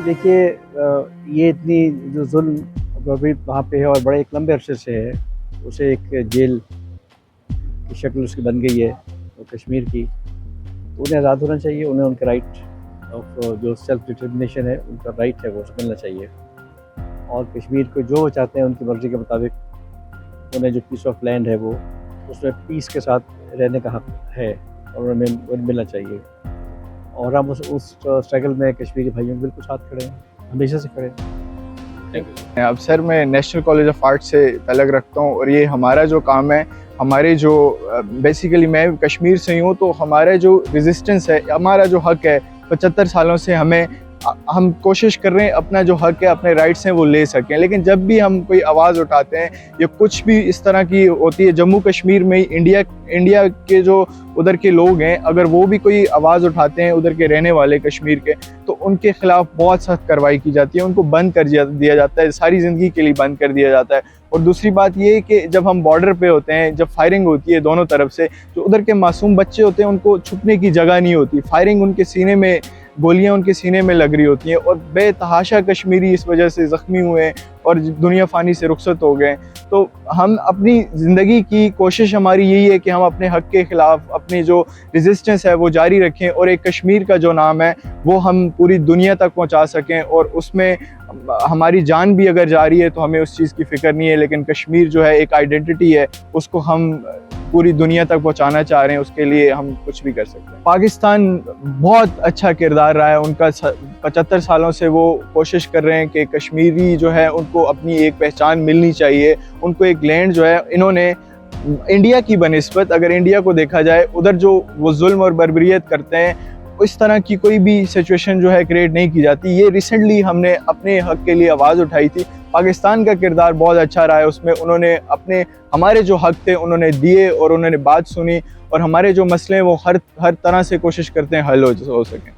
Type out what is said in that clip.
देखिए ये इतनी जो जुल्म अभी वहाँ पे है और बड़े एक लंबे अरसे से है, उसे एक जेल की शक्ल उसकी बन गई है और कश्मीर की, तो उन्हें आज़ाद होना चाहिए। उन्हें उनके राइट ऑफ जो सेल्फ डिटर्मिनेशन है, उनका राइट है, वो उसे मिलना चाहिए। और कश्मीर को जो वो चाहते हैं उनकी मर्ज़ी के मुताबिक उन्हें जो पीस ऑफ लैंड है वो उसमें पीस के साथ रहने का हक है और उन्हें मिलना चाहिए। और हम उस स्ट्रगल में कश्मीरी भाइयों के बिल्कुल साथ खड़े हैं, हमेशा से खड़े हैं। अब सर मैं नेशनल कॉलेज ऑफ आर्ट से तलक रखता हूँ और ये हमारा जो काम है, हमारे जो बेसिकली मैं कश्मीर से ही हूँ, तो हमारा जो रेजिस्टेंस है, हमारा जो हक है 75 सालों से हम कोशिश कर रहे हैं अपना जो हक है, अपने राइट्स हैं वो ले सकें। लेकिन जब भी हम कोई आवाज़ उठाते हैं या कुछ भी इस तरह की होती है, जम्मू कश्मीर में इंडिया के जो उधर के लोग हैं, अगर वो भी कोई आवाज़ उठाते हैं उधर के रहने वाले कश्मीर के, तो उनके खिलाफ बहुत सख्त कार्रवाई की जाती है, उनको बंद कर दिया जाता है, सारी ज़िंदगी के लिए बंद कर दिया जाता है। और दूसरी बात ये है कि जब हम बॉर्डर पे होते हैं, जब फायरिंग होती है दोनों तरफ से, जो उधर के मासूम बच्चे होते हैं उनको छुपने की जगह नहीं होती, फायरिंग उनके सीने में, गोलियां उनके सीने में लग रही होती हैं और बेतहाशा कश्मीरी इस वजह से ज़ख्मी हुए और दुनिया फ़ानी से रुखसत हो गए। तो हम अपनी ज़िंदगी की कोशिश हमारी यही है कि हम अपने हक़ के ख़िलाफ़ अपनी जो रेजिस्टेंस है वो जारी रखें और एक कश्मीर का जो नाम है वो हम पूरी दुनिया तक पहुंचा सकें। और उसमें हमारी जान भी अगर जा रही है तो हमें उस चीज़ की फ़िक्र नहीं है, लेकिन कश्मीर जो है एक आइडेंटिटी है, उसको हम पूरी दुनिया तक पहुंचाना चाह रहे हैं, उसके लिए हम कुछ भी कर सकते हैं। पाकिस्तान बहुत अच्छा किरदार रहा है उनका, 75 सालों से वो कोशिश कर रहे हैं कि कश्मीरी जो है उनको अपनी एक पहचान मिलनी चाहिए, उनको एक लैंड जो है, इन्होंने इंडिया की बनिस्बत अगर इंडिया को देखा जाए, उधर जो वो जुल्म और बर्बरियत करते हैं, इस तरह की कोई भी सिचुएशन जो है क्रिएट नहीं की जाती। ये रिसेंटली हमने अपने हक़ के लिए आवाज़ उठाई थी। पाकिस्तान का किरदार बहुत अच्छा रहा है, उसमें उन्होंने हमारे जो हक़ थे उन्होंने दिए और उन्होंने बात सुनी, और हमारे जो मसले हैं वो हर तरह से कोशिश करते हैं हल हो सकें।